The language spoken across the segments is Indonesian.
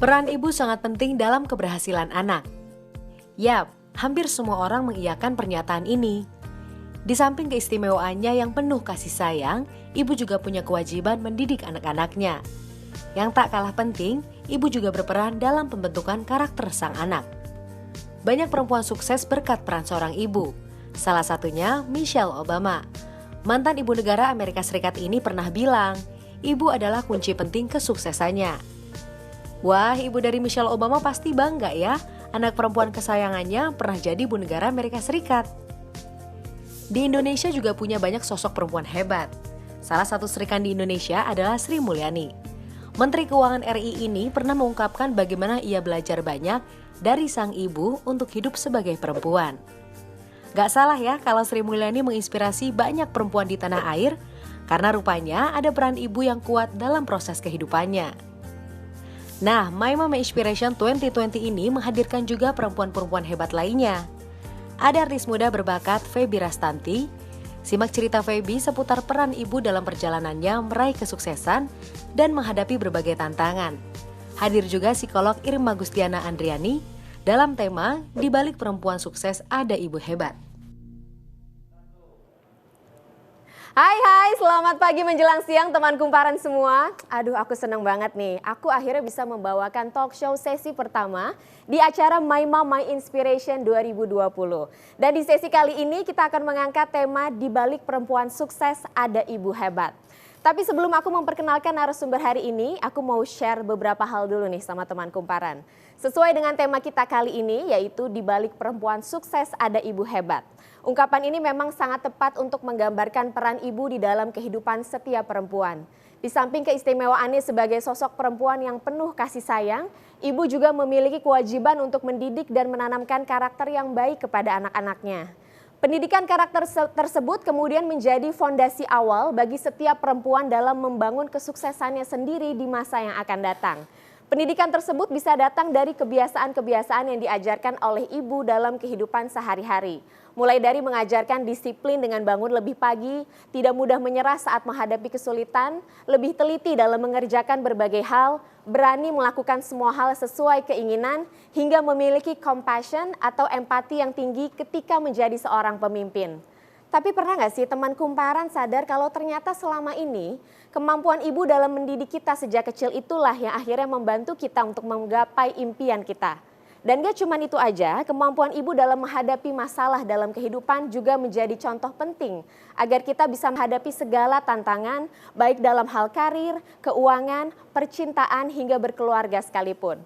Peran ibu sangat penting dalam keberhasilan anak. Yap, hampir semua orang mengiyakan pernyataan ini. Di samping keistimewaannya yang penuh kasih sayang, ibu juga punya kewajiban mendidik anak-anaknya. Yang tak kalah penting, ibu juga berperan dalam pembentukan karakter sang anak. Banyak perempuan sukses berkat peran seorang ibu. Salah satunya Michelle Obama. Mantan ibu negara Amerika Serikat ini pernah bilang, ibu adalah kunci penting kesuksesannya. Wah, ibu dari Michelle Obama pasti bangga ya, anak perempuan kesayangannya pernah jadi ibu negara Amerika Serikat. Di Indonesia juga punya banyak sosok perempuan hebat. Salah satu Sri Kandi Indonesia adalah Sri Mulyani. Menteri Keuangan RI ini pernah mengungkapkan bagaimana ia belajar banyak dari sang ibu untuk hidup sebagai perempuan. Gak salah ya kalau Sri Mulyani menginspirasi banyak perempuan di tanah air, karena rupanya ada peran ibu yang kuat dalam proses kehidupannya. Nah, My Mama Inspiration 2020 ini menghadirkan juga perempuan-perempuan hebat lainnya. Ada artis muda berbakat Feby Rastanti. Simak cerita Feby seputar peran ibu dalam perjalanannya meraih kesuksesan dan menghadapi berbagai tantangan. Hadir juga psikolog Irma Gustiana Andriani dalam tema Di Balik Perempuan Sukses Ada Ibu Hebat. Hai, selamat pagi menjelang siang teman kumparan semua. Aduh, aku senang banget nih. Aku akhirnya bisa membawakan talk show sesi pertama di acara My Mama My Inspiration 2020. Dan di sesi kali ini kita akan mengangkat tema Di Balik Perempuan Sukses Ada Ibu Hebat. Tapi sebelum aku memperkenalkan narasumber hari ini, aku mau share beberapa hal dulu nih sama teman kumparan. Sesuai dengan tema kita kali ini, yaitu Di Balik Perempuan Sukses Ada Ibu Hebat. Ungkapan ini memang sangat tepat untuk menggambarkan peran ibu di dalam kehidupan setiap perempuan. Di samping keistimewaannya sebagai sosok perempuan yang penuh kasih sayang, ibu juga memiliki kewajiban untuk mendidik dan menanamkan karakter yang baik kepada anak-anaknya. Pendidikan karakter tersebut kemudian menjadi fondasi awal bagi setiap perempuan dalam membangun kesuksesannya sendiri di masa yang akan datang. Pendidikan tersebut bisa datang dari kebiasaan-kebiasaan yang diajarkan oleh ibu dalam kehidupan sehari-hari. Mulai dari mengajarkan disiplin dengan bangun lebih pagi, tidak mudah menyerah saat menghadapi kesulitan, lebih teliti dalam mengerjakan berbagai hal, berani melakukan semua hal sesuai keinginan, hingga memiliki compassion atau empati yang tinggi ketika menjadi seorang pemimpin. Tapi pernah nggak sih teman kumparan sadar kalau ternyata selama ini kemampuan ibu dalam mendidik kita sejak kecil itulah yang akhirnya membantu kita untuk menggapai impian kita. Dan gak cuma itu aja, kemampuan ibu dalam menghadapi masalah dalam kehidupan juga menjadi contoh penting agar kita bisa menghadapi segala tantangan baik dalam hal karir, keuangan, percintaan hingga berkeluarga sekalipun.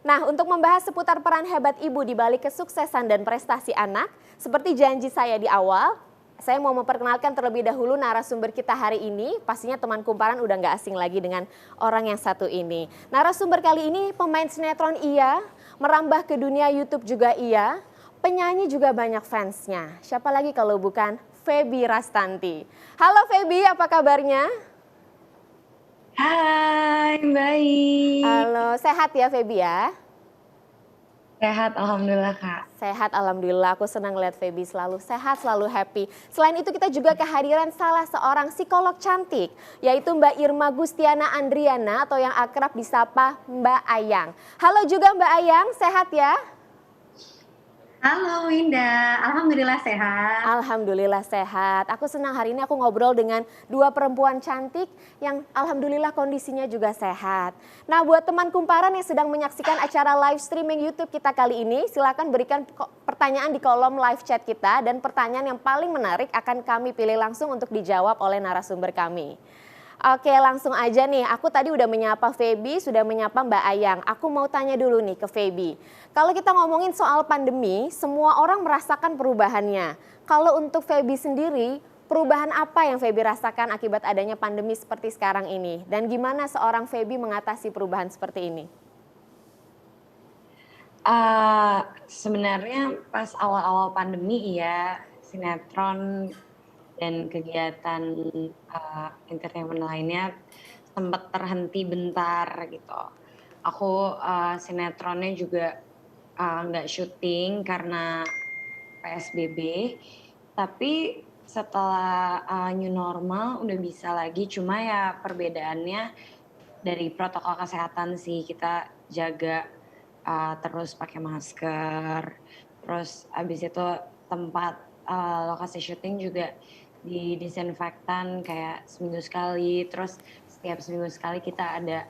Nah, untuk membahas seputar peran hebat ibu di balik kesuksesan dan prestasi anak, seperti janji saya di awal, saya mau memperkenalkan terlebih dahulu narasumber kita hari ini. Pastinya teman kumparan udah gak asing lagi dengan orang yang satu ini. Narasumber kali ini pemain sinetron iya, merambah ke dunia YouTube juga iya, penyanyi juga banyak fansnya. Siapa lagi kalau bukan Feby Rastanti. Halo Feby, apa kabarnya? Hai, baik. Halo, sehat ya Feby ya? Sehat, alhamdulillah Kak. Sehat, alhamdulillah. Aku senang lihat Feby selalu sehat, selalu happy. Selain itu kita juga kehadiran salah seorang psikolog cantik, yaitu Mbak Irma Gustiana Andriana atau yang akrab disapa Mbak Ayang. Halo juga Mbak Ayang, sehat ya? Halo Winda, alhamdulillah sehat. Alhamdulillah sehat. Aku senang hari ini aku ngobrol dengan dua perempuan cantik yang alhamdulillah kondisinya juga sehat. Nah, buat teman kumparan yang sedang menyaksikan acara live streaming YouTube kita kali ini, silakan berikan pertanyaan di kolom live chat kita dan pertanyaan yang paling menarik akan kami pilih langsung untuk dijawab oleh narasumber kami. Oke, langsung aja nih. Aku tadi udah menyapa Feby, sudah menyapa Mbak Ayang. Aku mau tanya dulu nih ke Feby. Kalau kita ngomongin soal pandemi, semua orang merasakan perubahannya. Kalau untuk Feby sendiri, perubahan apa yang Feby rasakan akibat adanya pandemi seperti sekarang ini? Dan gimana seorang Feby mengatasi perubahan seperti ini? Sebenarnya pas awal-awal pandemi ya, sinetron dan kegiatan entertainment lainnya sempat terhenti bentar gitu. Aku sinetronnya juga nggak syuting karena PSBB, tapi setelah new normal udah bisa lagi, cuma ya perbedaannya dari protokol kesehatan sih, kita jaga terus pakai masker. Terus abis itu tempat lokasi syuting juga didisinfektan kayak seminggu sekali. Terus setiap seminggu sekali kita ada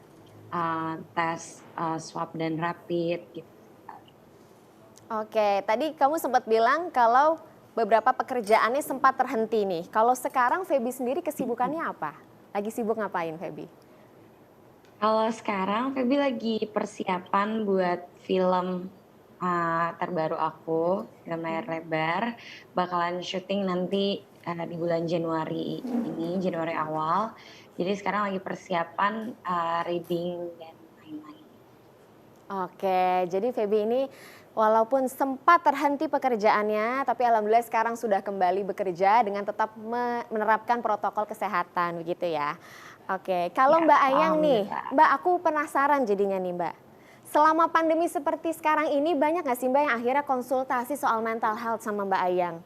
tes swab dan rapid gitu. Oke, tadi kamu sempat bilang kalau beberapa pekerjaannya sempat terhenti nih. Kalau sekarang Feby sendiri kesibukannya apa? Lagi sibuk ngapain Feby? Kalau sekarang Feby lagi persiapan buat film terbaru aku, film layar lebar. Bakalan syuting nanti di bulan Januari ini, Januari awal. Jadi sekarang lagi persiapan reading dan lain-lain. Oke, jadi Feby ini walaupun sempat terhenti pekerjaannya, tapi alhamdulillah sekarang sudah kembali bekerja dengan tetap menerapkan protokol kesehatan begitu ya. Oke, kalau Ya, Mbak Ayang nih, alhamdulillah. Mbak aku penasaran jadinya nih Mbak. Selama pandemi seperti sekarang ini banyak nggak sih Mbak yang akhirnya konsultasi soal mental health sama Mbak Ayang?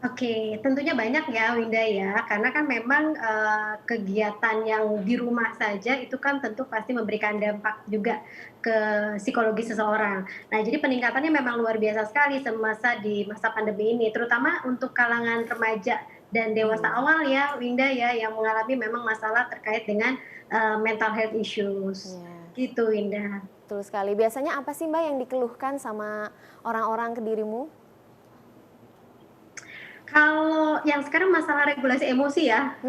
Oke, tentunya banyak ya Winda ya, karena kan memang kegiatan yang di rumah saja itu kan tentu pasti memberikan dampak juga ke psikologi seseorang. Nah, jadi peningkatannya memang luar biasa sekali di masa pandemi ini, terutama untuk kalangan remaja dan dewasa awal ya Winda ya, yang mengalami memang masalah terkait dengan mental health issues. Ya, Gitu Winda. betul sekali. Biasanya apa sih Mbak yang dikeluhkan sama orang-orang ke dirimu? Kalau yang sekarang masalah regulasi emosi ya,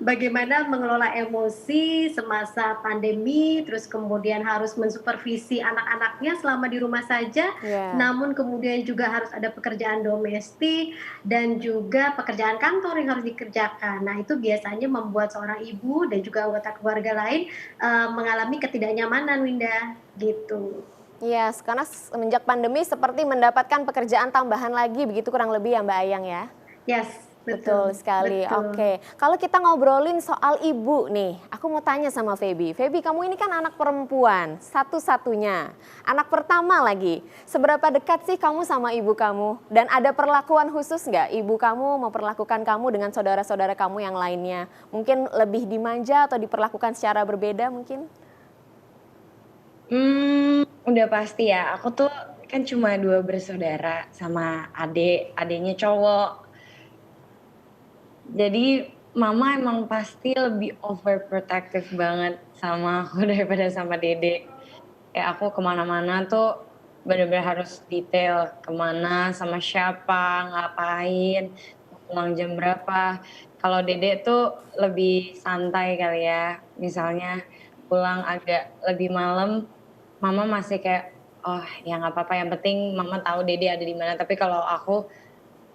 bagaimana mengelola emosi semasa pandemi, terus kemudian harus mensupervisi anak-anaknya selama di rumah saja, Ya. namun kemudian juga harus ada pekerjaan domestik dan juga pekerjaan kantor yang harus dikerjakan. Nah, itu biasanya membuat seorang ibu dan juga anggota keluarga lain mengalami ketidaknyamanan, Winda, gitu. Iya, karena semenjak pandemi seperti mendapatkan pekerjaan tambahan lagi begitu kurang lebih ya Mbak Ayang ya. Yes, Betul betul, sekali. betul. Oke, kalau kita ngobrolin soal ibu nih, aku mau tanya sama Feby. Feby, kamu ini kan anak perempuan, satu-satunya, anak pertama lagi. Seberapa dekat sih kamu sama ibu kamu? Dan ada perlakuan khusus nggak ibu kamu memperlakukan kamu dengan saudara-saudara kamu yang lainnya? Mungkin lebih dimanja atau diperlakukan secara berbeda mungkin? Udah pasti ya. Aku tuh kan cuma 2 bersaudara sama adeknya cowok. Jadi mama emang pasti lebih overprotective banget sama aku daripada sama dede. Kayak aku kemana-mana tuh bener-bener harus detail kemana, sama siapa, ngapain, mau pulang jam berapa. Kalau dede tuh lebih santai kali ya. Misalnya pulang agak lebih malam, mama masih kayak, oh ya nggak apa-apa, yang penting mama tahu dede ada di mana. Tapi kalau aku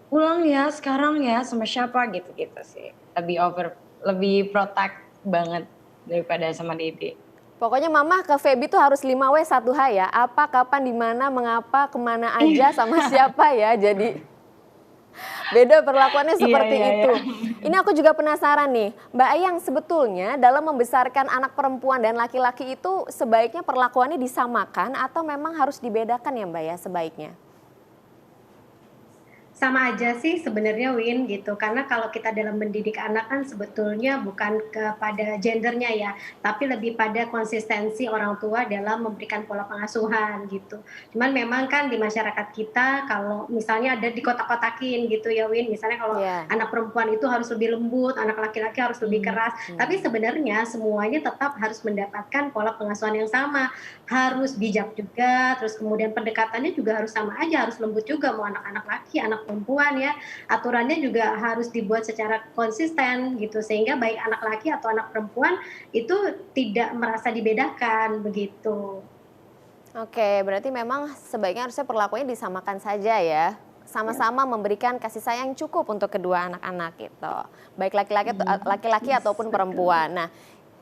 pulang ya sekarang ya sama siapa gitu-gitu sih. Lebih protect banget daripada sama dede. Pokoknya mama ke Feby tuh harus 5W 1H ya. Apa, kapan, di mana, mengapa, kemana aja, sama siapa ya. Jadi beda perlakuannya seperti Iya, itu. iya. Ini aku juga penasaran nih, Mbak Ayang, sebetulnya dalam membesarkan anak perempuan dan laki-laki itu sebaiknya perlakuannya disamakan atau memang harus dibedakan ya Mbak ya sebaiknya? Sama aja sih sebenarnya Win gitu, karena kalau kita dalam mendidik anak kan sebetulnya bukan kepada gendernya ya, tapi lebih pada konsistensi orang tua dalam memberikan pola pengasuhan gitu. Cuman memang kan di masyarakat kita kalau misalnya ada dikotak-kotakin gitu ya Win, misalnya kalau Iya. anak perempuan itu harus lebih lembut, anak laki-laki harus lebih keras, tapi sebenarnya semuanya tetap harus mendapatkan pola pengasuhan yang sama, harus bijak juga, terus kemudian pendekatannya juga harus sama aja, harus lembut juga mau anak-anak laki, anak perempuan ya. Aturannya juga harus dibuat secara konsisten gitu sehingga baik anak laki atau anak perempuan itu tidak merasa dibedakan begitu. Oke, berarti memang sebaiknya harusnya perlakuannya disamakan saja ya. Sama-sama memberikan kasih sayang cukup untuk kedua anak-anak gitu. Baik laki-laki ataupun perempuan. Nah,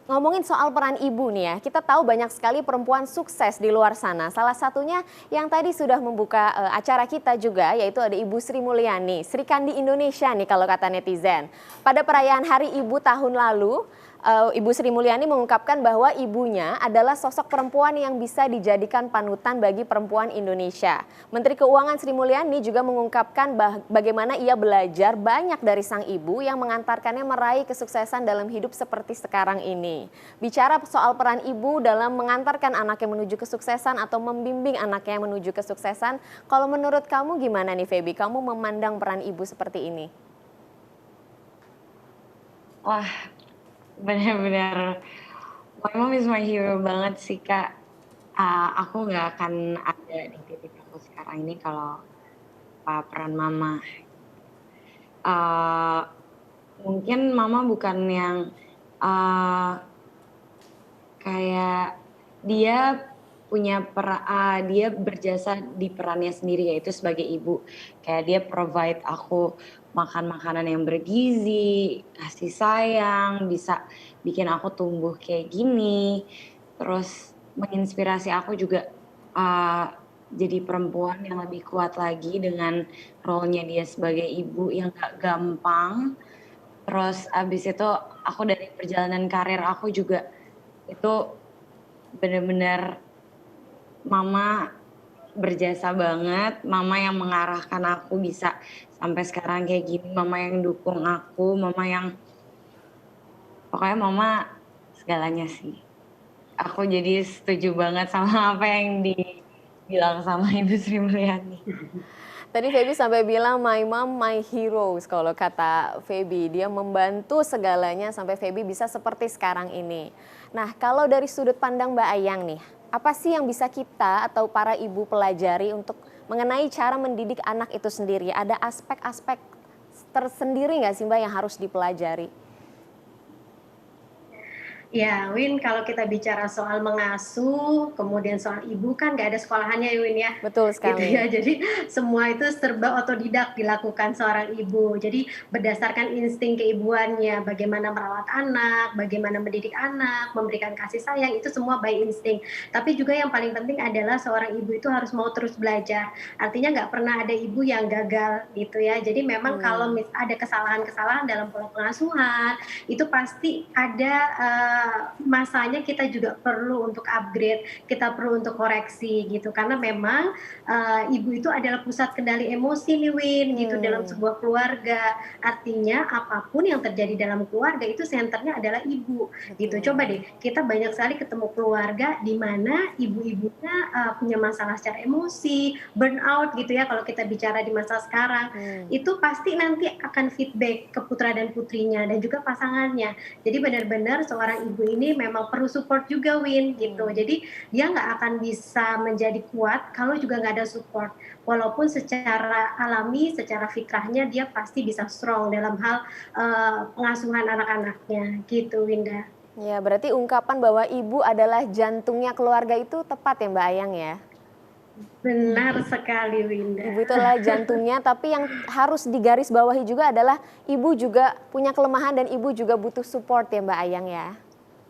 ngomongin soal peran ibu nih ya, kita tahu banyak sekali perempuan sukses di luar sana. Salah satunya yang tadi sudah membuka acara kita juga, yaitu ada Ibu Sri Mulyani, Sri Kandi Indonesia nih kalau kata netizen. Pada perayaan Hari Ibu tahun lalu, Ibu Sri Mulyani mengungkapkan bahwa ibunya adalah sosok perempuan yang bisa dijadikan panutan bagi perempuan Indonesia. Menteri Keuangan Sri Mulyani juga mengungkapkan bagaimana ia belajar banyak dari sang ibu yang mengantarkannya meraih kesuksesan dalam hidup seperti sekarang ini. Bicara soal peran ibu dalam mengantarkan anaknya menuju kesuksesan atau membimbing anaknya menuju kesuksesan, kalau menurut kamu gimana nih Feby? Kamu memandang peran ibu seperti ini? Wah, benar-benar my mom is my hero banget sih Kak. Aku nggak akan ada di titik aku sekarang ini kalau peran mama. Mungkin mama bukan yang kayak dia dia berjasa di perannya sendiri yaitu sebagai ibu. Kayak dia provide aku makan makanan yang bergizi, kasih sayang, bisa bikin aku tumbuh kayak gini. Terus menginspirasi aku juga jadi perempuan yang lebih kuat lagi dengan role-nya dia sebagai ibu yang gak gampang. Terus abis itu aku dari perjalanan karir aku juga itu benar-benar mama berjasa banget, mama yang mengarahkan aku bisa sampai sekarang kayak gini, mama yang dukung aku, pokoknya mama segalanya sih. Aku jadi setuju banget sama apa yang dibilang sama Ibu Sri Mulyani. Tadi Feby sampai bilang my mom my heroes kalau kata Feby. Dia membantu segalanya sampai Feby bisa seperti sekarang ini. Nah kalau dari sudut pandang Mbak Ayang nih, apa sih yang bisa kita atau para ibu pelajari untuk mengenai cara mendidik anak itu sendiri? Ada aspek-aspek tersendiri nggak sih Mbak yang harus dipelajari? Ya, Win, kalau kita bicara soal mengasuh, kemudian soal ibu kan nggak ada sekolahannya ya, Win ya. Betul Gitu sekali. ya, jadi semua itu serba otodidak dilakukan seorang ibu. Jadi berdasarkan insting keibuannya, bagaimana merawat anak, bagaimana mendidik anak, memberikan kasih sayang, itu semua by insting. Tapi juga yang paling penting adalah seorang ibu itu harus mau terus belajar. Artinya nggak pernah ada ibu yang gagal gitu ya. Jadi memang kalau ada kesalahan-kesalahan dalam pola pengasuhan, itu pasti ada masanya kita juga perlu untuk upgrade, kita perlu untuk koreksi gitu. Karena memang ibu itu adalah pusat kendali emosi nih Win gitu dalam sebuah keluarga. Artinya apapun yang terjadi dalam keluarga itu senternya adalah ibu gitu. Coba deh kita banyak sekali ketemu keluarga di mana ibu-ibunya punya masalah secara emosi, burnout gitu ya kalau kita bicara di masa sekarang. Itu pasti nanti akan feedback ke putra dan putrinya dan juga pasangannya. Jadi benar-benar seorang ibu ini memang perlu support juga Win gitu. Jadi dia nggak akan bisa menjadi kuat kalau juga nggak ada support. Walaupun secara alami, secara fitrahnya dia pasti bisa strong dalam hal pengasuhan anak-anaknya gitu Winda. Ya berarti ungkapan bahwa ibu adalah jantungnya keluarga itu tepat ya Mbak Ayang ya? Benar sekali Winda. Ibu itu adalah jantungnya, tapi yang harus digarisbawahi juga adalah ibu juga punya kelemahan dan ibu juga butuh support ya Mbak Ayang ya?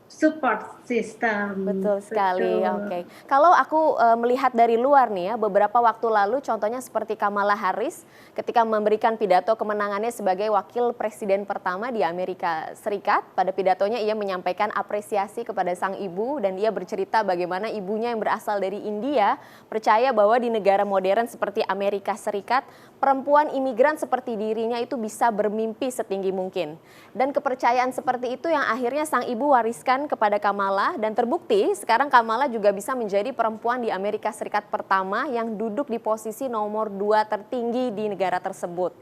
Support system. Betul sekali, oke. Kalau aku melihat dari luar nih ya, beberapa waktu lalu contohnya seperti Kamala Harris ketika memberikan pidato kemenangannya sebagai wakil presiden pertama di Amerika Serikat. Pada pidatonya ia menyampaikan apresiasi kepada sang ibu dan ia bercerita bagaimana ibunya yang berasal dari India percaya bahwa di negara modern seperti Amerika Serikat, perempuan imigran seperti dirinya itu bisa bermimpi setinggi mungkin. Dan kepercayaan seperti itu yang akhirnya sang ibu wariskan kepada Kamala dan terbukti sekarang Kamala juga bisa menjadi perempuan di Amerika Serikat pertama yang duduk di posisi nomor 2 tertinggi di negara tersebut.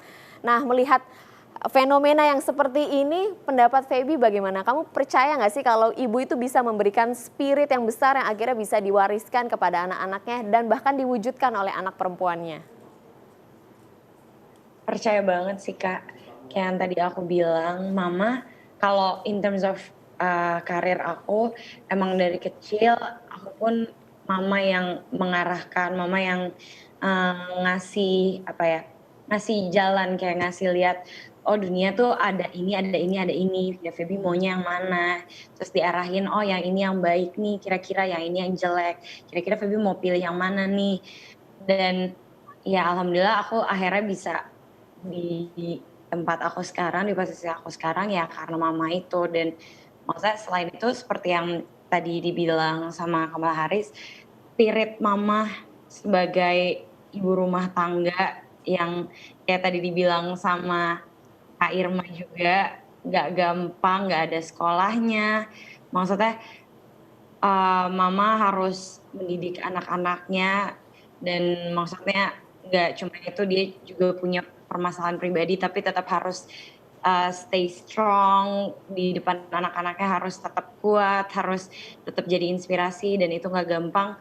Nah melihat fenomena yang seperti ini pendapat Feby bagaimana? Kamu percaya nggak sih kalau ibu itu bisa memberikan spirit yang besar yang akhirnya bisa diwariskan kepada anak-anaknya dan bahkan diwujudkan oleh anak perempuannya? Percaya banget sih Kak, kayak yang tadi aku bilang, mama kalau in terms of karir aku emang dari kecil aku pun mama yang mengarahkan, mama yang ngasih jalan, kayak ngasih lihat oh dunia tuh ada ini, ya Feby maunya yang mana, terus diarahin oh yang ini yang baik nih, kira-kira yang ini yang jelek, kira-kira Feby mau pilih yang mana nih. Dan ya alhamdulillah aku akhirnya bisa di tempat aku sekarang, di posisi aku sekarang ya karena mama itu. Dan Maksudnya selain itu seperti yang tadi dibilang sama Kamala Harris, spirit mama sebagai ibu rumah tangga yang kayak tadi dibilang sama Kak Irma juga, nggak gampang, nggak ada sekolahnya. Maksudnya mama harus mendidik anak-anaknya dan maksudnya nggak cuma itu, dia juga punya permasalahan pribadi tapi tetap harus stay strong di depan anak-anaknya, harus tetap kuat, harus tetap jadi inspirasi dan itu nggak gampang.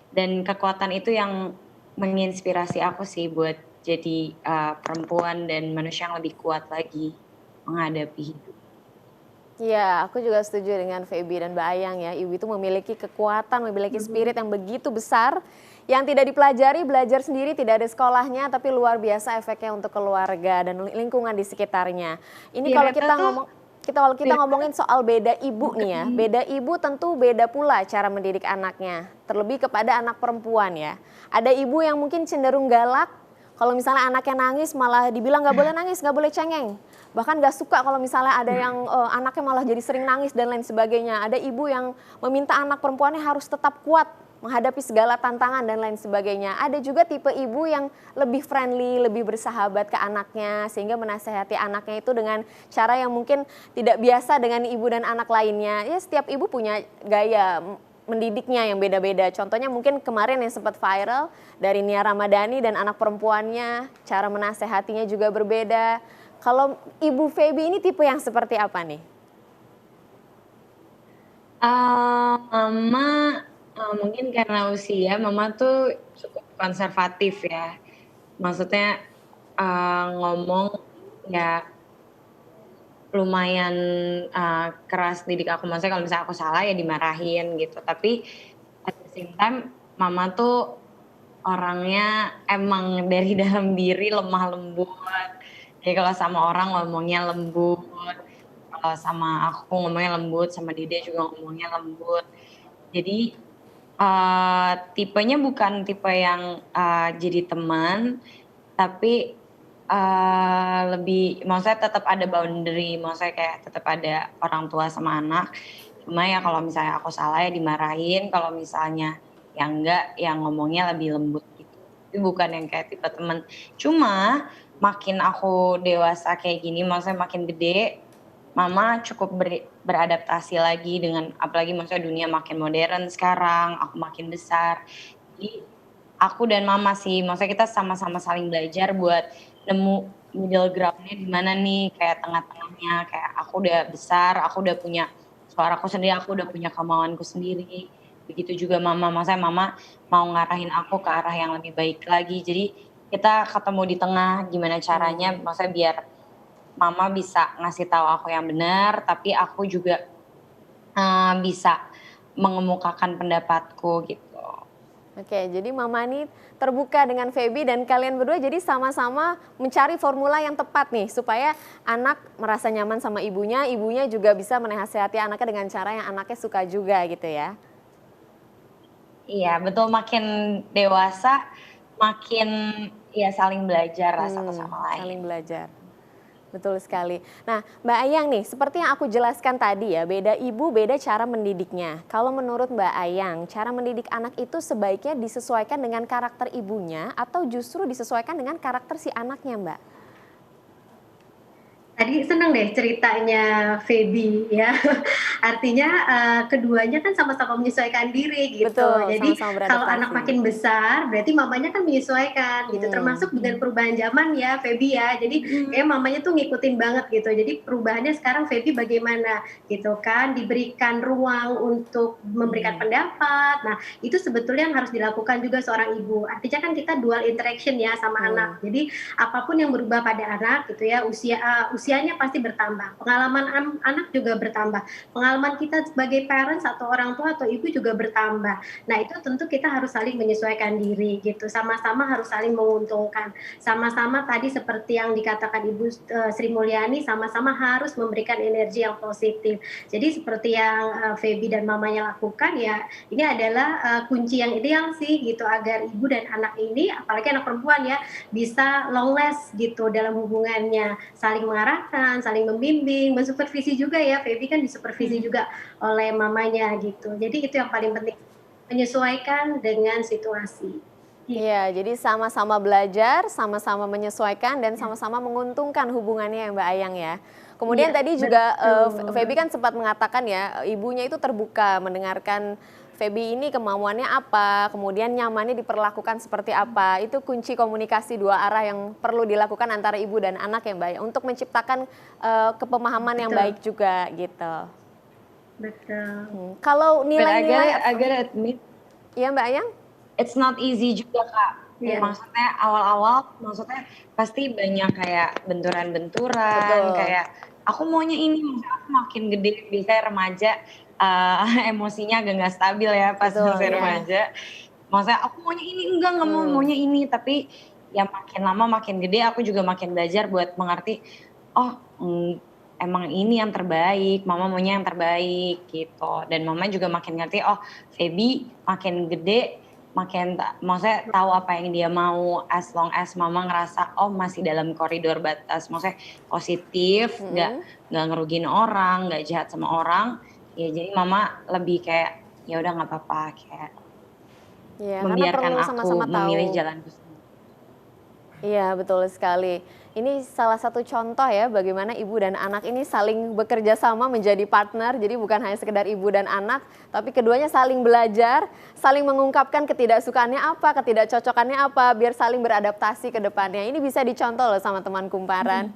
Dan kekuatan itu yang menginspirasi aku sih buat jadi perempuan dan manusia yang lebih kuat lagi menghadapi hidup. Iya, aku juga setuju dengan Feby dan Mbak Ayang ya. Ibu itu memiliki kekuatan, memiliki spirit yang begitu besar yang tidak dipelajari, belajar sendiri, tidak ada sekolahnya, tapi luar biasa efeknya untuk keluarga dan lingkungan di sekitarnya. Ini kalau kita ngomong, kalau kita ngomongin soal beda ibu nih ya, beda ibu tentu beda pula cara mendidik anaknya, terlebih kepada anak perempuan ya. Ada ibu yang mungkin cenderung galak, kalau misalnya anaknya nangis malah dibilang nggak boleh nangis, nggak boleh cengeng. Bahkan nggak suka kalau misalnya ada yang anaknya malah jadi sering nangis dan lain sebagainya. Ada ibu yang meminta anak perempuannya harus tetap kuat menghadapi segala tantangan dan lain sebagainya. Ada juga tipe ibu yang lebih friendly, lebih bersahabat ke anaknya sehingga menasehati anaknya itu dengan cara yang mungkin tidak biasa dengan ibu dan anak lainnya. Ya setiap ibu punya gaya mendidiknya yang beda-beda. Contohnya mungkin kemarin yang sempat viral dari Nia Ramadhani dan anak perempuannya, cara menasehatinya juga berbeda. Kalau Ibu Feby ini tipe yang seperti apa nih? Mama mungkin karena usia, mama tuh cukup konservatif ya. Maksudnya ngomong ya lumayan keras didik aku. Maksudnya kalau misalnya aku salah ya dimarahin gitu. Tapi at the same time mama tuh orangnya emang dari dalam diri lemah lembut. Jadi kalau sama orang ngomongnya lembut, kalau sama aku ngomongnya lembut, sama Dede juga ngomongnya lembut. Jadi tipenya bukan tipe yang jadi teman, tapi lebih, maksudnya tetap ada boundary, maksudnya kayak tetap ada orang tua sama anak. Cuma ya kalau misalnya aku salah ya dimarahin, kalau misalnya yang enggak, yang ngomongnya lebih lembut gitu. Tapi bukan yang kayak tipe teman. Cuma makin aku dewasa kayak gini, maksudnya makin gede, mama cukup beradaptasi lagi dengan, apalagi maksudnya dunia makin modern sekarang, aku makin besar. Jadi aku dan mama sih, maksudnya kita sama-sama saling belajar buat nemu middle ground-nya di mana nih, kayak tengah-tengahnya, kayak aku udah besar, aku udah punya suaraku sendiri, aku udah punya kemauanku sendiri. Begitu juga mama, maksudnya mama mau ngarahin aku ke arah yang lebih baik lagi. Jadi kita ketemu di tengah, gimana caranya maksudnya biar mama bisa ngasih tahu aku yang benar, tapi aku juga bisa mengemukakan pendapatku gitu. Oke, jadi Mama ini terbuka dengan Feby dan kalian berdua jadi sama-sama mencari formula yang tepat nih supaya anak merasa nyaman sama ibunya, ibunya juga bisa menasehati anaknya dengan cara yang anaknya suka juga gitu ya. Iya, betul, makin dewasa makin ya saling belajar lah satu sama lain. Saling belajar. Betul sekali. Nah, Mbak Ayang nih, seperti yang aku jelaskan tadi ya, beda ibu, beda cara mendidiknya. Kalau menurut Mbak Ayang, cara mendidik anak itu sebaiknya disesuaikan dengan karakter ibunya atau justru disesuaikan dengan karakter si anaknya, Mbak? Tadi seneng deh ceritanya Feby ya. Artinya keduanya kan sama-sama menyesuaikan diri gitu. Betul, Jadi sama-sama kalau beradaptasi. anak makin besar berarti mamanya kan menyesuaikan gitu. Termasuk dengan perubahan zaman ya Feby ya. Jadi kayak mamanya tuh ngikutin banget gitu. Jadi perubahannya sekarang Feby bagaimana gitu kan, diberikan ruang untuk memberikan pendapat. Nah, itu sebetulnya yang harus dilakukan juga seorang ibu. Artinya kan kita dual interaction ya sama anak. Jadi apapun yang berubah pada anak gitu ya, usianya pasti bertambah, pengalaman anak juga bertambah, pengalaman kita sebagai parents atau orang tua atau ibu juga bertambah. Nah itu tentu kita harus saling menyesuaikan diri gitu, sama-sama harus saling menguntungkan, sama-sama tadi seperti yang dikatakan Ibu Sri Mulyani, sama-sama harus memberikan energi yang positif. Jadi seperti yang Feby dan mamanya lakukan ya, ini adalah kunci yang ideal sih gitu, agar ibu dan anak ini, apalagi anak perempuan ya, bisa long last gitu dalam hubungannya, saling mengarah arahkan, saling membimbing, mensupervisi juga ya. Feby kan disupervisi juga oleh mamanya gitu. Jadi itu yang paling penting, menyesuaikan dengan situasi. Gitu. Iya, jadi sama-sama belajar, sama-sama menyesuaikan, dan sama-sama menguntungkan hubungannya ya Mbak Ayang ya. Kemudian Iya, tadi juga betul. Feby kan sempat mengatakan ya, ibunya itu terbuka mendengarkan Feby ini kemauannya apa, kemudian nyamannya diperlakukan seperti apa. Itu kunci komunikasi dua arah yang perlu dilakukan antara ibu dan anak ya Mbak Ayang, untuk menciptakan kepemahaman yang Betul. baik juga gitu. Betul. Kalau But nilai-nilai, I gotta admit, ya Mbak Ayang? it's not easy juga Kak. Iya. Maksudnya awal-awal, maksudnya pasti banyak kayak benturan-benturan, Betul. kayak aku maunya ini, maksudnya aku makin gede, biasanya remaja emosinya agak nggak stabil ya pas Betul, masih iya. remaja. Maksudnya aku maunya ini, enggak mau, maunya ini. Tapi ya makin lama makin gede, aku juga makin belajar buat mengerti, oh emang ini yang terbaik, mama maunya yang terbaik gitu. Dan mama juga makin ngerti, oh Feby makin gede, makin maksudnya tahu apa yang dia mau, as long as mama ngerasa oh masih dalam koridor batas, maksudnya positif, nggak ngerugiin orang, nggak jahat sama orang, ya jadi mama lebih kayak ya udah nggak apa-apa, kayak Iya, karena membiarkan perlu aku sama-sama memilih tahu. jalanku sendiri. Iya, betul sekali. Ini salah satu contoh ya bagaimana ibu dan anak ini saling bekerja sama menjadi partner. Jadi bukan hanya sekedar ibu dan anak, tapi keduanya saling belajar, saling mengungkapkan ketidaksukaannya apa, ketidakcocokannya apa, biar saling beradaptasi ke depannya. Ini bisa dicontoh loh sama teman kumparan.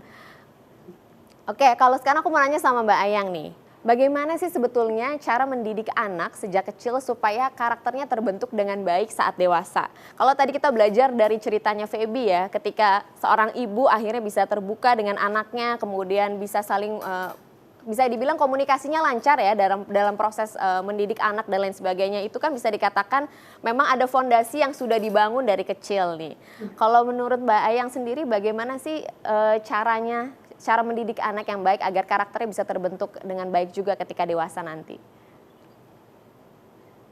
Oke, kalau sekarang aku mau nanya sama Mbak Ayang nih. Bagaimana sih sebetulnya cara mendidik anak sejak kecil supaya karakternya terbentuk dengan baik saat dewasa? Kalau tadi kita belajar dari ceritanya Feby ya, ketika seorang ibu akhirnya bisa terbuka dengan anaknya, kemudian bisa saling bisa dibilang komunikasinya lancar ya dalam proses mendidik anak dan lain sebagainya, itu kan bisa dikatakan memang ada fondasi yang sudah dibangun dari kecil nih. Kalau menurut Mbak Ayang sendiri bagaimana sih cara mendidik anak yang baik agar karakternya bisa terbentuk dengan baik juga ketika dewasa nanti?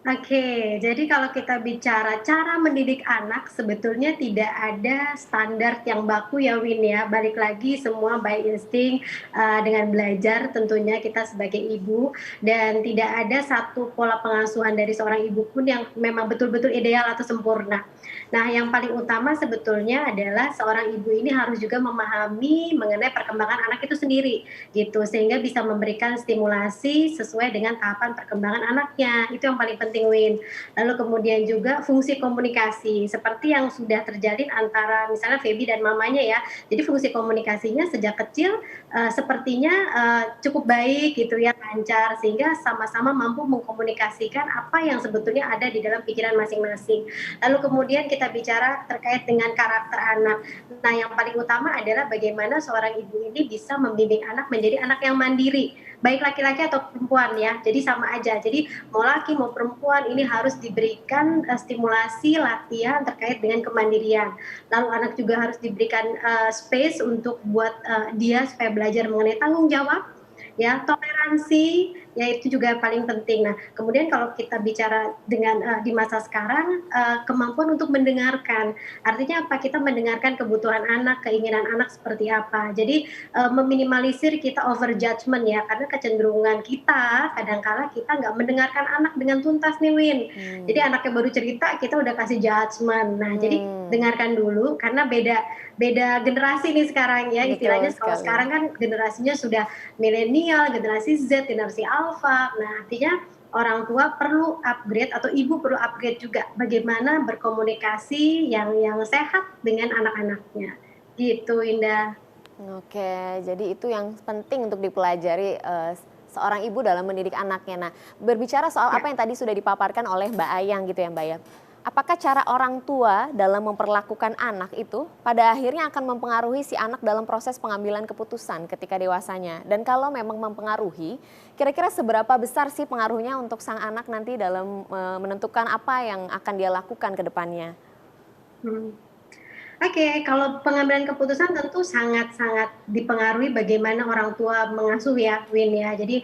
Oke, jadi kalau kita bicara cara mendidik anak, sebetulnya tidak ada standar yang baku ya Win ya. Balik lagi semua by insting, dengan belajar tentunya kita sebagai ibu, dan tidak ada satu pola pengasuhan dari seorang ibu pun yang memang betul-betul ideal atau sempurna. Nah, yang paling utama sebetulnya adalah seorang ibu ini harus juga memahami mengenai perkembangan anak itu sendiri, gitu. Sehingga bisa memberikan stimulasi sesuai dengan tahapan perkembangan anaknya. Itu yang paling penting, Win. Lalu kemudian juga fungsi komunikasi, seperti yang sudah terjalin antara misalnya Feby dan mamanya ya. Jadi fungsi komunikasinya sejak kecil sepertinya cukup baik gitu ya, lancar, sehingga sama-sama mampu mengkomunikasikan apa yang sebetulnya ada di dalam pikiran masing-masing. Lalu kemudian kita bicara terkait dengan karakter anak. Nah, yang paling utama adalah bagaimana seorang ibu ini bisa membimbing anak menjadi anak yang mandiri, baik laki-laki atau perempuan ya. Jadi sama aja. Jadi mau laki mau perempuan ini harus diberikan stimulasi latihan terkait dengan kemandirian. Lalu anak juga harus diberikan space untuk buat dia supaya belajar mengenai tanggung jawab, ya, toleransi, ya itu juga paling penting. Nah, kemudian kalau kita bicara dengan di masa sekarang, kemampuan untuk mendengarkan. Artinya apa? Kita mendengarkan kebutuhan anak, keinginan anak seperti apa. Jadi meminimalisir kita over judgment ya, karena kecenderungan kita kadangkala kita nggak mendengarkan anak dengan tuntas nih Win. Jadi anaknya baru cerita kita udah kasih judgment. Nah, jadi dengarkan dulu karena beda generasi nih sekarang ya, istilahnya. Kalau sekarang kan generasinya sudah milenial, generasi Z, generasi alpha. Nah, artinya orang tua perlu upgrade atau ibu perlu upgrade juga bagaimana berkomunikasi yang sehat dengan anak-anaknya. Gitu, Indah. Oke, jadi itu yang penting untuk dipelajari seorang ibu dalam mendidik anaknya. Nah, berbicara soal apa yang tadi sudah dipaparkan oleh Mbak Ayang gitu ya Mbak ya. Apakah cara orang tua dalam memperlakukan anak itu pada akhirnya akan mempengaruhi si anak dalam proses pengambilan keputusan ketika dewasanya? Dan kalau memang mempengaruhi, kira-kira seberapa besar sih pengaruhnya untuk sang anak nanti dalam menentukan apa yang akan dia lakukan ke depannya? Oke, kalau pengambilan keputusan tentu sangat-sangat dipengaruhi bagaimana orang tua mengasuh ya, Win ya. Jadi,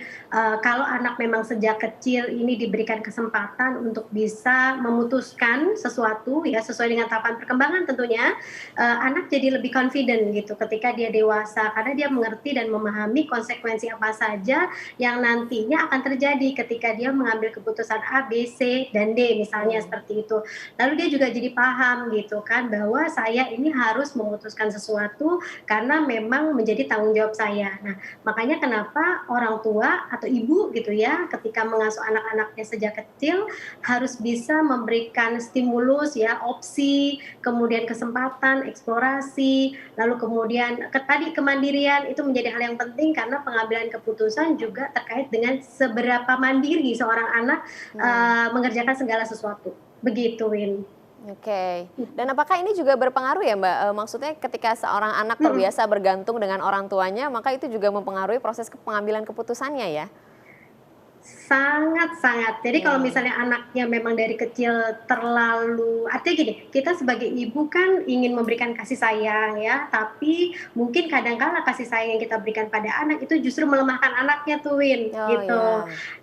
kalau anak memang sejak kecil ini diberikan kesempatan untuk bisa memutuskan sesuatu ya, sesuai dengan tahapan perkembangan tentunya, anak jadi lebih confident gitu ketika dia dewasa, karena dia mengerti dan memahami konsekuensi apa saja yang nantinya akan terjadi ketika dia mengambil keputusan A, B, C, dan D misalnya Hmm. seperti itu. Lalu dia juga jadi paham gitu kan bahwa saya ini harus memutuskan sesuatu karena memang menjadi tanggung jawab saya. Nah, makanya kenapa orang tua atau ibu gitu ya ketika mengasuh anak-anaknya sejak kecil harus bisa memberikan stimulus ya, opsi, kemudian kesempatan, eksplorasi, lalu kemudian tadi kemandirian itu menjadi hal yang penting karena pengambilan keputusan juga terkait dengan seberapa mandiri seorang anak Hmm. mengerjakan segala sesuatu. Begitu, Win. Oke. Dan apakah ini juga berpengaruh ya Mbak? Maksudnya ketika seorang anak Mhm. terbiasa bergantung dengan orang tuanya, maka itu juga mempengaruhi proses pengambilan keputusannya ya? Sangat-sangat. Jadi kalau Hmm. misalnya anaknya memang dari kecil terlalu artinya gini, kita sebagai ibu kan ingin memberikan kasih sayang ya, tapi mungkin kadang-kala kasih sayang yang kita berikan pada anak itu justru melemahkan anaknya tuh, Win, Oh gitu.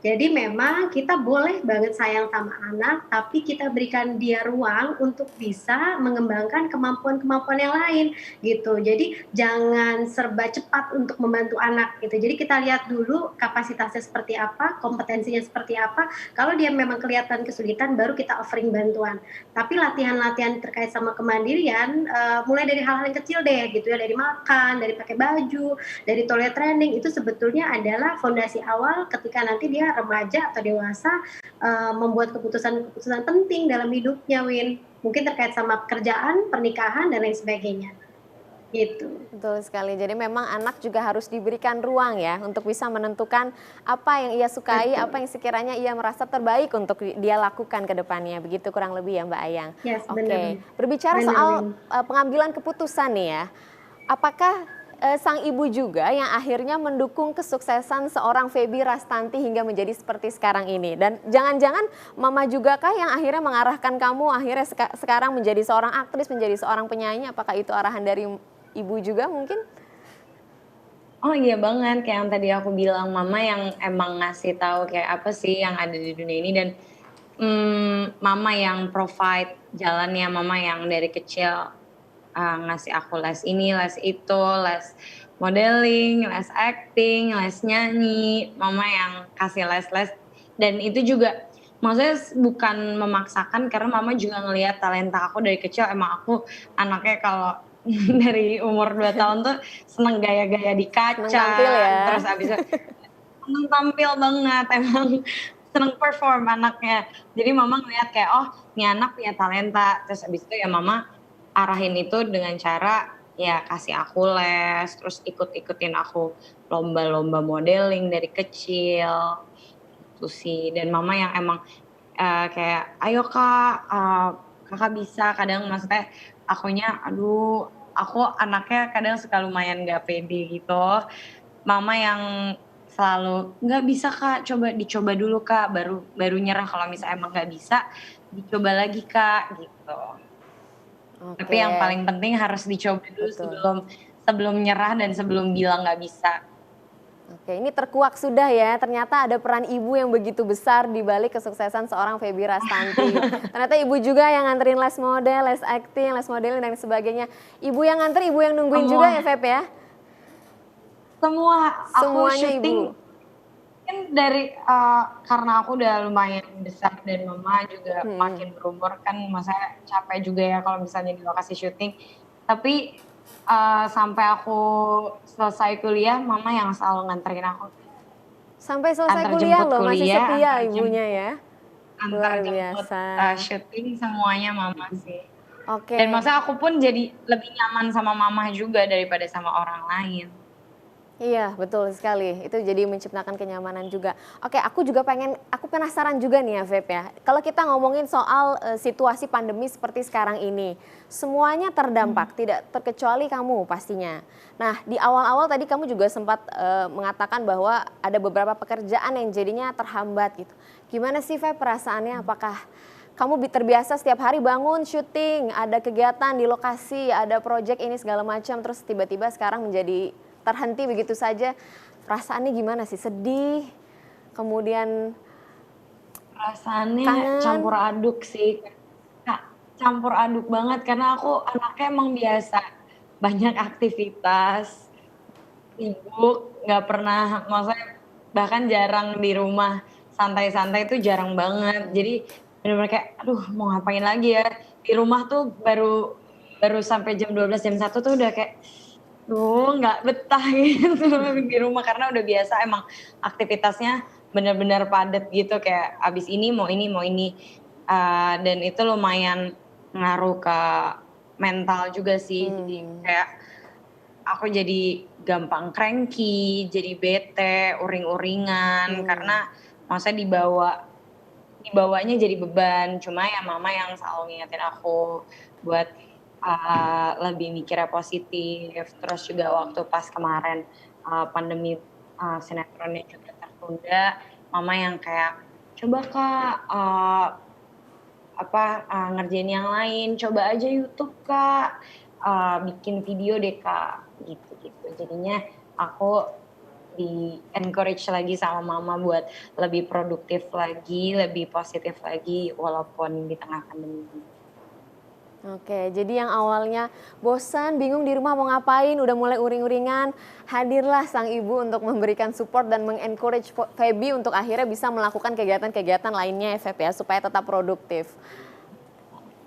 ya. Jadi memang kita boleh banget sayang sama anak, tapi kita berikan dia ruang untuk bisa mengembangkan kemampuan-kemampuan yang lain, gitu. Jadi jangan serba cepat untuk membantu anak gitu. Jadi kita lihat dulu kapasitasnya seperti apa, kompetensinya seperti apa. Kalau dia memang kelihatan kesulitan, baru kita offering bantuan. Tapi latihan-latihan terkait sama kemandirian, mulai dari hal-hal yang kecil deh gitu ya, dari makan, dari pakai baju, dari toilet training, itu sebetulnya adalah fondasi awal ketika nanti dia remaja atau dewasa, membuat keputusan-keputusan penting dalam hidupnya, Win. Mungkin terkait sama pekerjaan, pernikahan, dan lain sebagainya, gitu. Betul sekali. Jadi memang anak juga harus diberikan ruang ya untuk bisa menentukan apa yang ia sukai, apa Betul. yang sekiranya ia merasa terbaik untuk dia lakukan ke depannya. Begitu kurang lebih ya Mbak Ayang. Yes, Oke, bener. berbicara Bener, soal Win. pengambilan keputusan nih ya. Apakah sang ibu juga yang akhirnya mendukung kesuksesan seorang Feby Rastanti hingga menjadi seperti sekarang ini? Dan jangan-jangan mama juga kah yang akhirnya mengarahkan kamu akhirnya sekarang menjadi seorang aktris, menjadi seorang penyanyi? Apakah itu arahan dari ibu juga mungkin? Oh iya banget, kayak yang tadi aku bilang, mama yang emang ngasih tahu kayak apa sih yang ada di dunia ini dan, mama yang provide jalannya, mama yang dari kecil, ngasih aku les ini, les itu, les modeling, les acting, les nyanyi, mama yang kasih les-les dan itu juga maksudnya bukan memaksakan karena mama juga ngelihat talenta aku dari kecil, emang aku anaknya kalau dari umur 2 tahun tuh seneng gaya-gaya di Senang tampil kaca, ya. terus abis itu seneng tampil banget, emang seneng perform anaknya. Jadi mama ngeliat kayak, oh nih anak punya talenta, terus abis itu ya mama arahin itu dengan cara ya kasih aku les, terus ikut-ikutin aku lomba-lomba modeling dari kecil, itu sih. Dan mama yang emang kayak, "Ayo Kak, Kakak bisa." Kadang maksudnya akunya, aduh, aku anaknya kadang suka lumayan nggak pede gitu. Mama yang selalu, "Nggak bisa Kak, dicoba dulu Kak, baru baru nyerah kalau misalnya emang nggak bisa, dicoba lagi Kak." Gitu. Tapi Oke, yang paling penting harus dicoba dulu betul. sebelum sebelum nyerah dan sebelum bilang nggak bisa. Oke, ini terkuak sudah ya. Ternyata ada peran ibu yang begitu besar di balik kesuksesan seorang Feby Rastanti. Ternyata ibu juga yang nganterin les model, les acting, les modeling dan sebagainya. Ibu yang nganter, ibu yang nungguin juga ya Semua Feb ya? semua aku Semuanya syuting ibu. mungkin dari, karena aku udah lumayan besar dan mama juga Hmm. makin berumur kan maksudnya capek juga ya kalau misalnya di lokasi syuting. Tapi, sampai aku selesai kuliah mama yang selalu nganterin aku, Sampai selesai antar kuliah jemput loh, masih kuliah, setia ibunya ya. antar Luar jemput, biasa. syuting semuanya mama sih. Dan Oke. maksudnya aku pun jadi lebih nyaman sama mama juga daripada sama orang lain. Iya, betul sekali. Itu jadi menciptakan kenyamanan juga. Oke, aku penasaran juga nih ya, Feb ya. Kalau kita ngomongin soal situasi pandemi seperti sekarang ini, semuanya terdampak, tidak terkecuali kamu pastinya. Nah, di awal-awal tadi kamu juga sempat mengatakan bahwa ada beberapa pekerjaan yang jadinya terhambat gitu. Gimana sih, Feb, perasaannya? Apakah kamu terbiasa setiap hari bangun syuting, ada kegiatan di lokasi, ada project ini segala macam, terus tiba-tiba sekarang menjadi terhenti begitu saja. Perasaannya gimana sih? Sedih, kemudian Perasaannya kangen? campur aduk sih. Kak, campur aduk banget karena aku anaknya emang biasa banyak aktivitas, sibuk, nggak pernah, maksudnya bahkan jarang di rumah santai-santai itu jarang banget. Jadi bener-bener kayak, aduh mau ngapain lagi ya? Di rumah tuh baru baru sampai jam 12 jam 1 tuh udah kayak, duh nggak betah gitu di rumah karena udah biasa emang aktivitasnya bener-bener padat gitu kayak abis ini mau ini mau ini. Dan itu lumayan ngaruh ke mental juga sih. Jadi kayak aku jadi gampang cranky, jadi bete, uring-uringan karena maksudnya dibawanya jadi beban. Cuma ya mama yang selalu ngingetin aku buat lebih mikirnya positif. Terus juga waktu pas kemarin pandemi sinetronnya juga tertunda, mama yang kayak coba Kak ngerjain yang lain, coba aja YouTube Kak, bikin video deh Kak, gitu-gitu. Jadinya aku di encourage lagi sama mama buat lebih produktif lagi, lebih positif lagi walaupun di tengah pandemi. Oke, jadi yang awalnya bosan, bingung di rumah mau ngapain, udah mulai uring-uringan, hadirlah sang ibu untuk memberikan support dan mengencourage Feby untuk akhirnya bisa melakukan kegiatan-kegiatan lainnya ya Feb ya, supaya tetap produktif.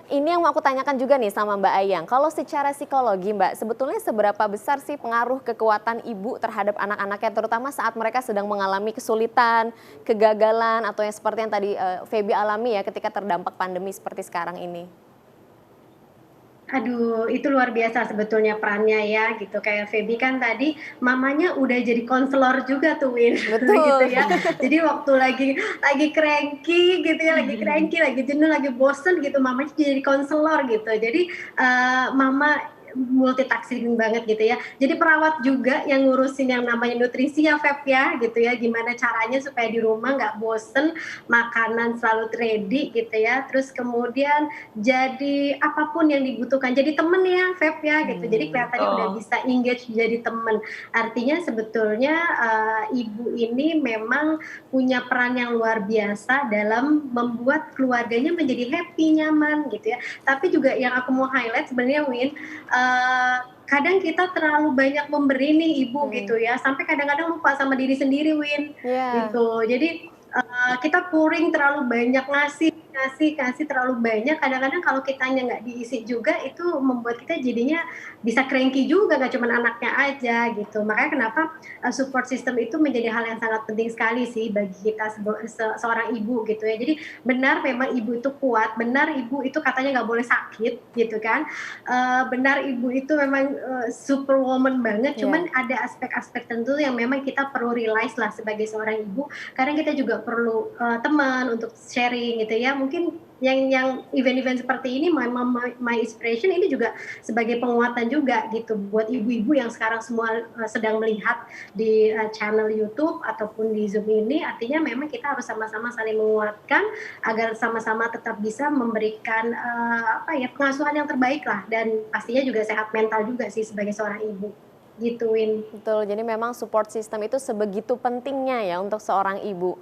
Ini yang mau aku tanyakan juga nih sama Mbak Ayang, kalau secara psikologi Mbak, sebetulnya seberapa besar sih pengaruh kekuatan ibu terhadap anak-anaknya, terutama saat mereka sedang mengalami kesulitan, kegagalan, atau yang seperti yang tadi Feby alami ya ketika terdampak pandemi seperti sekarang ini? Aduh, itu luar biasa sebetulnya perannya ya gitu. Kayak Feby kan tadi mamanya udah jadi konselor juga tuh Win. Betul. Gitu ya. Jadi waktu lagi cranky gitu ya, lagi cranky, lagi jenuh, lagi bosen gitu, mamanya jadi konselor gitu. Jadi mama multitasking banget gitu ya. Jadi perawat juga yang ngurusin yang namanya nutrisi ya Feb ya gitu ya. Gimana caranya supaya di rumah nggak bosen, makanan selalu ready gitu ya. Terus kemudian jadi apapun yang dibutuhkan. Jadi temen ya Feb ya gitu. Jadi kelihatannya udah bisa engage jadi temen. Artinya sebetulnya ibu ini memang punya peran yang luar biasa dalam membuat keluarganya menjadi happy, nyaman gitu ya. Tapi juga yang aku mau highlight sebenarnya Win, kadang kita terlalu banyak memberi nih ibu gitu ya, sampai kadang-kadang lupa sama diri sendiri Win, gitu. Jadi kita pouring terlalu banyak, ngasih terlalu banyak, kadang-kadang kalau kitanya nggak diisi juga itu membuat kita jadinya bisa cranky juga, nggak cuma anaknya aja gitu. Makanya kenapa support system itu menjadi hal yang sangat penting sekali sih bagi kita seorang ibu gitu ya. Jadi benar memang ibu itu kuat, benar ibu itu katanya nggak boleh sakit gitu kan, benar ibu itu memang superwoman banget, cuman ada aspek-aspek tertentu yang memang kita perlu realize lah sebagai seorang ibu. Kadang kita juga perlu teman untuk sharing gitu ya. Mungkin yang event-event seperti ini My Inspiration ini juga sebagai penguatan juga gitu buat ibu-ibu yang sekarang semua sedang melihat di channel YouTube ataupun di Zoom ini. Artinya memang kita harus sama-sama saling menguatkan agar sama-sama tetap bisa memberikan pengasuhan yang terbaik lah, dan pastinya juga sehat mental juga sih sebagai seorang ibu. Gitu Win. Betul, jadi memang support system itu sebegitu pentingnya ya untuk seorang ibu.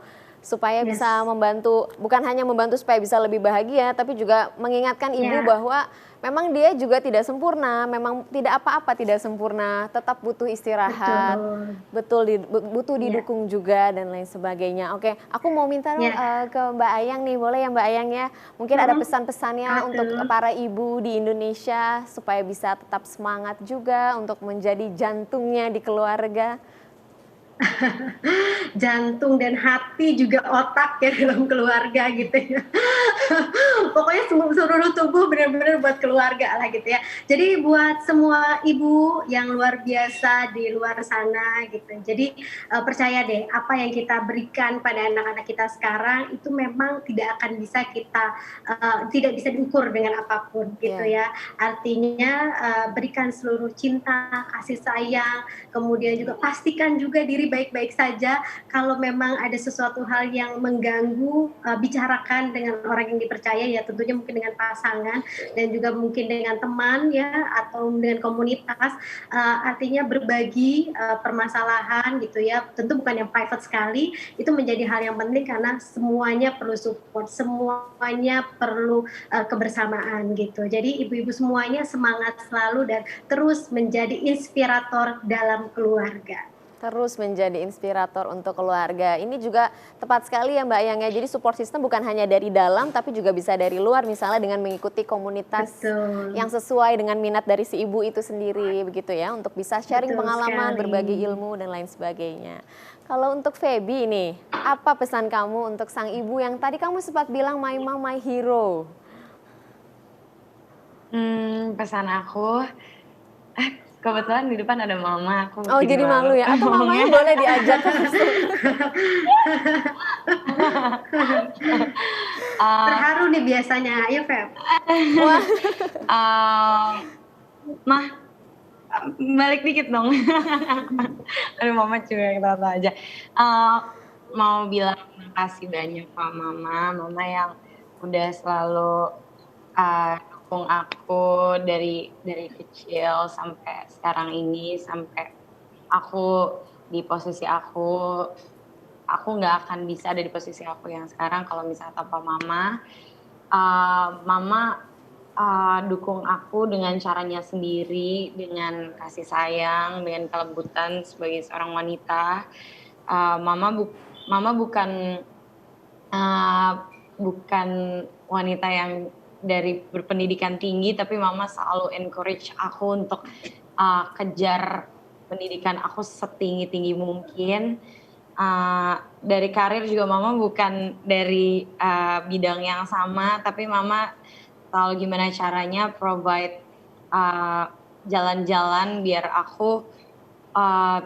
Supaya bisa membantu, bukan hanya membantu supaya bisa lebih bahagia, tapi juga mengingatkan ibu bahwa memang dia juga tidak sempurna, memang tidak apa-apa tidak sempurna, tetap butuh istirahat, butuh didukung juga dan lain sebagainya. Oke, aku mau minta ke Mbak Ayang nih, boleh ya Mbak Ayang ya? Mungkin ada pesan-pesannya untuk para ibu di Indonesia supaya bisa tetap semangat juga untuk menjadi jantungnya di keluarga. Jantung dan hati juga otak ya dalam keluarga gitu ya. Pokoknya seluruh tubuh benar-benar buat keluarga lah gitu ya. Jadi buat semua ibu yang luar biasa di luar sana gitu. Jadi percaya deh, apa yang kita berikan pada anak-anak kita sekarang itu memang tidak akan bisa kita tidak bisa diukur dengan apapun gitu ya. Artinya berikan seluruh cinta, kasih sayang, kemudian juga pastikan juga diri Febi baik-baik saja. Kalau memang ada sesuatu hal yang mengganggu, bicarakan dengan orang yang dipercaya ya, tentunya mungkin dengan pasangan dan juga mungkin dengan teman ya, atau dengan komunitas. Artinya berbagi permasalahan gitu ya, tentu bukan yang private sekali, itu menjadi hal yang penting karena semuanya perlu support, semuanya perlu kebersamaan gitu. Jadi ibu-ibu semuanya semangat selalu dan terus menjadi inspirator dalam keluarga. Terus menjadi inspirator untuk keluarga. Ini juga tepat sekali ya Mbak Ayang ya. Jadi support system bukan hanya dari dalam tapi juga bisa dari luar, misalnya dengan mengikuti komunitas Betul. yang sesuai dengan minat dari si ibu itu sendiri begitu ya, untuk bisa sharing Betul pengalaman, sekali. berbagi ilmu dan lain sebagainya. Kalau untuk Febi nih, apa pesan kamu untuk sang ibu yang tadi kamu sempat bilang my mom my hero? Pesan aku, kebetulan di depan ada mama, aku Oh jadi malu ya? Atau mamanya boleh diajak langsung? Terharu nih biasanya, ayo Feb. Wah, Mah, balik dikit dong. Aduh, mama juga ketawa aja. Mau bilang makasih banyak sama mama yang udah selalu dukung aku dari kecil sampai sekarang ini, sampai aku di posisi aku nggak akan bisa ada di posisi aku yang sekarang kalau misalnya tanpa mama. Mama dukung aku dengan caranya sendiri, dengan kasih sayang, dengan kelembutan sebagai seorang wanita. Mama bukan bukan wanita yang dari berpendidikan tinggi, tapi mama selalu encourage aku untuk kejar pendidikan aku setinggi-tinggi mungkin. Dari karir juga mama bukan dari bidang yang sama, tapi mama tahu gimana caranya provide jalan-jalan biar aku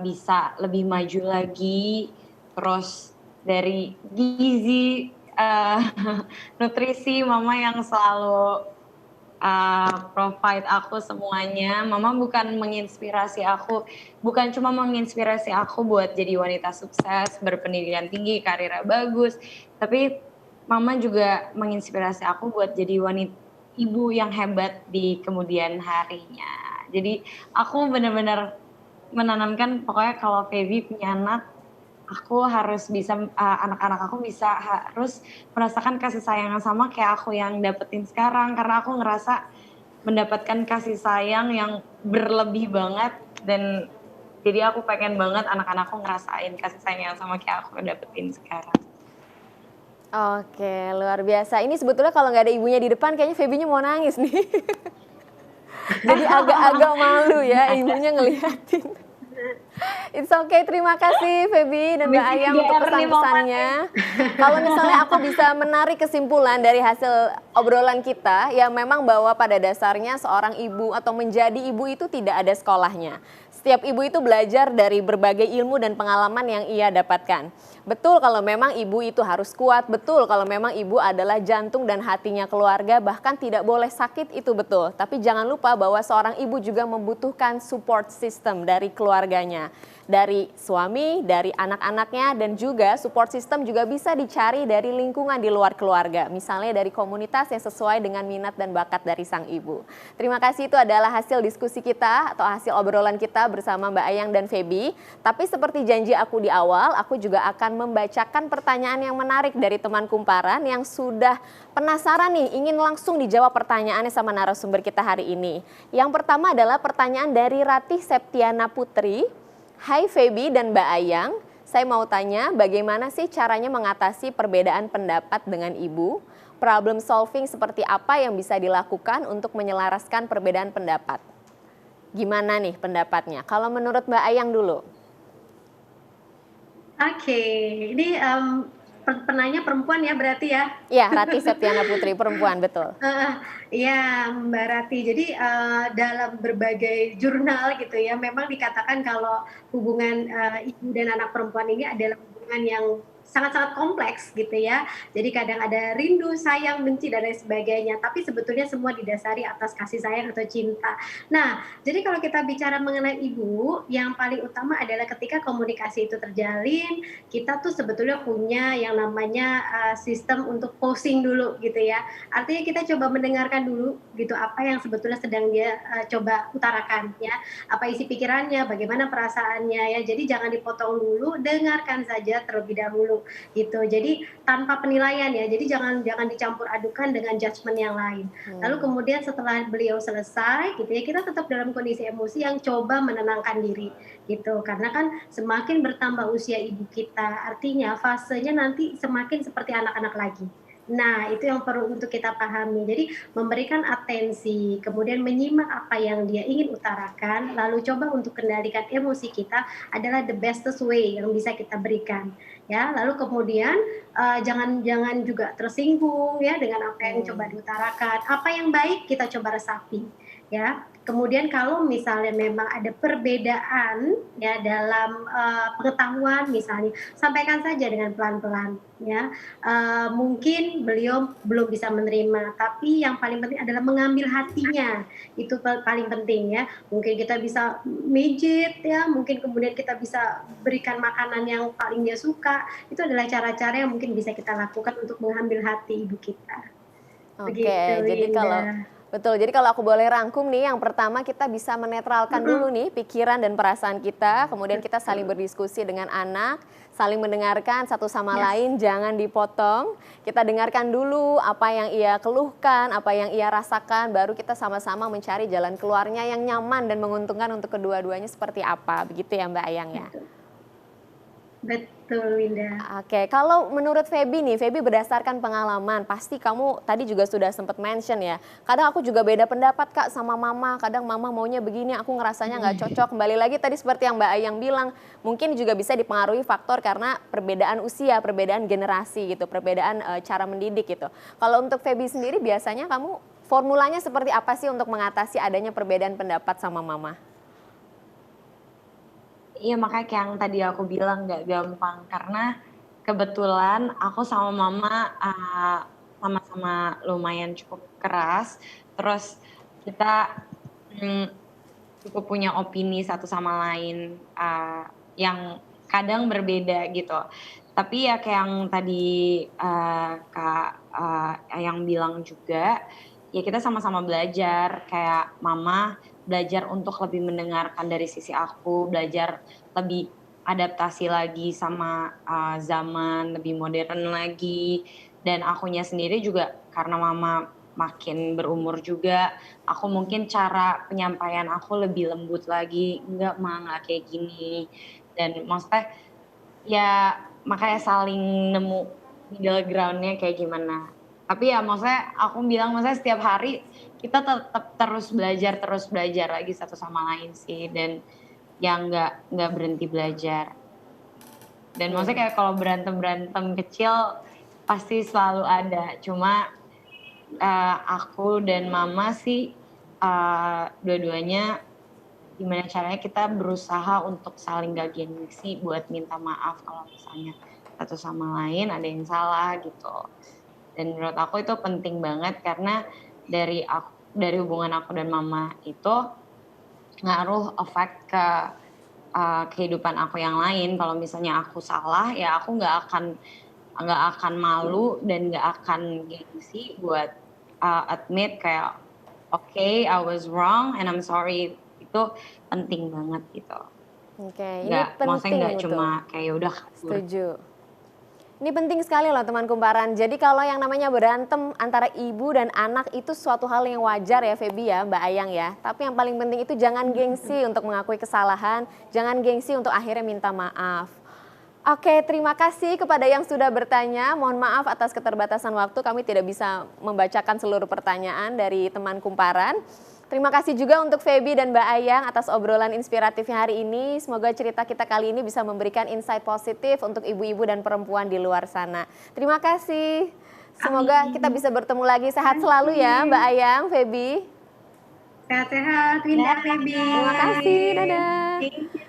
bisa lebih maju lagi. Terus dari gizi, nutrisi, mama yang selalu provide aku semuanya. Mama bukan cuma menginspirasi aku buat jadi wanita sukses, berpendidikan tinggi, karirnya bagus, tapi mama juga menginspirasi aku buat jadi ibu yang hebat di kemudian harinya. Jadi aku benar-benar menanamkan pokoknya kalau Febi punya anak, aku harus bisa, anak-anak aku harus merasakan kasih sayang yang sama kayak aku yang dapetin sekarang. Karena aku ngerasa mendapatkan kasih sayang yang berlebih banget, dan jadi aku pengen banget anak-anakku ngerasain kasih sayang yang sama kayak aku dapetin sekarang. oke, luar biasa. Ini sebetulnya kalau nggak ada ibunya di depan, kayaknya Febinya mau nangis nih. Jadi agak-agak malu ya ibunya ngeliatin. It's okay, terima kasih Febi dan Mbak Ayang untuk pesan-pesannya. Kalau misalnya aku bisa menarik kesimpulan dari hasil obrolan kita, ya memang bahwa pada dasarnya seorang ibu atau menjadi ibu itu tidak ada sekolahnya. Setiap ibu itu belajar dari berbagai ilmu dan pengalaman yang ia dapatkan. Betul kalau memang ibu itu harus kuat, betul kalau memang ibu adalah jantung dan hatinya keluarga, bahkan tidak boleh sakit, itu betul. Tapi jangan lupa bahwa seorang ibu juga membutuhkan support system dari keluarganya. Dari suami, dari anak-anaknya, dan juga support system juga bisa dicari dari lingkungan di luar keluarga. Misalnya dari komunitas yang sesuai dengan minat dan bakat dari sang ibu. Terima kasih, itu adalah hasil diskusi kita atau hasil obrolan kita bersama Mbak Ayang dan Febi. Tapi seperti janji aku di awal, aku juga akan membacakan pertanyaan yang menarik dari teman kumparan yang sudah penasaran nih, ingin langsung dijawab pertanyaannya sama narasumber kita hari ini. Yang pertama adalah pertanyaan dari Ratih Septiana Putri. Hai Febi dan Mbak Ayang, saya mau tanya bagaimana sih caranya mengatasi perbedaan pendapat dengan ibu? Problem solving seperti apa yang bisa dilakukan untuk menyelaraskan perbedaan pendapat? Gimana nih pendapatnya? Kalau menurut Mbak Ayang dulu. Oke, ini penanya perempuan ya berarti ya? Iya, Ratih Septiana Putri, perempuan, betul. Ya Mbak Rati, jadi dalam berbagai jurnal gitu ya, memang dikatakan kalau hubungan ibu dan anak perempuan ini adalah hubungan yang sangat-sangat kompleks gitu ya. Jadi kadang ada rindu, sayang, benci dan lain sebagainya. Tapi sebetulnya semua didasari atas kasih sayang atau cinta. Nah, jadi kalau kita bicara mengenai ibu, yang paling utama adalah ketika komunikasi itu terjalin, kita tuh sebetulnya punya yang namanya sistem untuk posing dulu gitu ya. Artinya kita coba mendengarkan dulu gitu apa yang sebetulnya sedang dia coba utarakan ya. Apa isi pikirannya, bagaimana perasaannya ya. Jadi jangan dipotong dulu, dengarkan saja terlebih dahulu gitu. Jadi tanpa penilaian ya. Jadi jangan dicampur adukan dengan judgement yang lain. Lalu kemudian setelah beliau selesai gitu ya, kita tetap dalam kondisi emosi yang coba menenangkan diri gitu. Karena kan semakin bertambah usia ibu kita, artinya fasenya nanti semakin seperti anak-anak lagi. Nah, itu yang perlu untuk kita pahami. Jadi, memberikan atensi, kemudian menyimak apa yang dia ingin utarakan, lalu coba untuk kendalikan emosi kita adalah the bestest way yang bisa kita berikan. Ya, lalu kemudian jangan juga tersinggung ya dengan apa yang coba diutarakan. Apa yang baik kita coba resapi. Ya, kemudian kalau misalnya memang ada perbedaan ya dalam pengetahuan misalnya, sampaikan saja dengan pelan-pelan ya. Mungkin beliau belum bisa menerima, tapi yang paling penting adalah mengambil hatinya. Itu paling penting ya. Mungkin kita bisa mijit ya, mungkin kemudian kita bisa berikan makanan yang paling dia suka. Itu adalah cara-cara yang mungkin bisa kita lakukan untuk mengambil hati ibu kita. Oke, Begitu, jadi Winda. betul, jadi kalau aku boleh rangkum nih, yang pertama kita bisa menetralkan dulu nih pikiran dan perasaan kita, kemudian kita saling berdiskusi dengan anak, saling mendengarkan satu sama lain, jangan dipotong. Kita dengarkan dulu apa yang ia keluhkan, apa yang ia rasakan, baru kita sama-sama mencari jalan keluarnya yang nyaman dan menguntungkan untuk kedua-duanya seperti apa, begitu ya Mbak Ayang ya? Betul, Winda. Oke, kalau menurut Feby nih, Feby berdasarkan pengalaman, pasti kamu tadi juga sudah sempat mention ya. Kadang aku juga beda pendapat Kak sama mama, kadang mama maunya begini, aku ngerasanya nggak cocok. Kembali lagi tadi seperti yang Mbak Ayang bilang, mungkin juga bisa dipengaruhi faktor karena perbedaan usia, perbedaan generasi gitu, perbedaan cara mendidik gitu. Kalau untuk Feby sendiri biasanya kamu formulanya seperti apa sih untuk mengatasi adanya perbedaan pendapat sama mama? Iya, makanya kayak yang tadi aku bilang nggak gampang, karena kebetulan aku sama mama sama-sama lumayan cukup keras, terus kita cukup punya opini satu sama lain yang kadang berbeda gitu. Tapi ya kayak yang tadi Kak yang bilang juga, ya kita sama-sama belajar, kayak mama belajar untuk lebih mendengarkan dari sisi aku, belajar lebih adaptasi lagi sama zaman, lebih modern lagi. Dan akunya sendiri juga karena mama makin berumur juga, aku mungkin cara penyampaian aku lebih lembut lagi, enggak ma, nggak kayak gini. Dan maksudnya ya makanya saling nemu middle ground-nya kayak gimana. Tapi ya maksudnya aku bilang maksudnya setiap hari kita tetap terus belajar lagi satu sama lain sih, dan yang nggak berhenti belajar. Dan maksudnya kayak kalau berantem kecil pasti selalu ada. Cuma aku dan mama sih dua-duanya gimana caranya kita berusaha untuk saling gak gengsi buat minta maaf kalau misalnya satu sama lain ada yang salah gitu. Dan menurut aku itu penting banget karena dari hubungan aku dan mama itu ngaruh efek ke kehidupan aku yang lain. Kalau misalnya aku salah ya aku nggak akan malu dan nggak akan gengsi buat admit kayak okay, I was wrong and I'm sorry. Itu penting banget gitu. Oke, ini penting. Maksudnya nggak cuma kayak udah kabur. Setuju. Ini penting sekali loh teman kumparan. Jadi kalau yang namanya berantem antara ibu dan anak itu suatu hal yang wajar ya Feby ya, Mbak Ayang ya. Tapi yang paling penting itu jangan gengsi untuk mengakui kesalahan, jangan gengsi untuk akhirnya minta maaf. Oke, terima kasih kepada yang sudah bertanya. Mohon maaf atas keterbatasan waktu, kami tidak bisa membacakan seluruh pertanyaan dari teman kumparan. Terima kasih juga untuk Feby dan Mbak Ayang atas obrolan inspiratifnya hari ini. Semoga cerita kita kali ini bisa memberikan insight positif untuk ibu-ibu dan perempuan di luar sana. Terima kasih. Semoga kita bisa bertemu lagi. Sehat selalu ya Mbak Ayang, Feby. Sehat-sehat, Winda, Feby. Terima kasih, dadah. Thank you.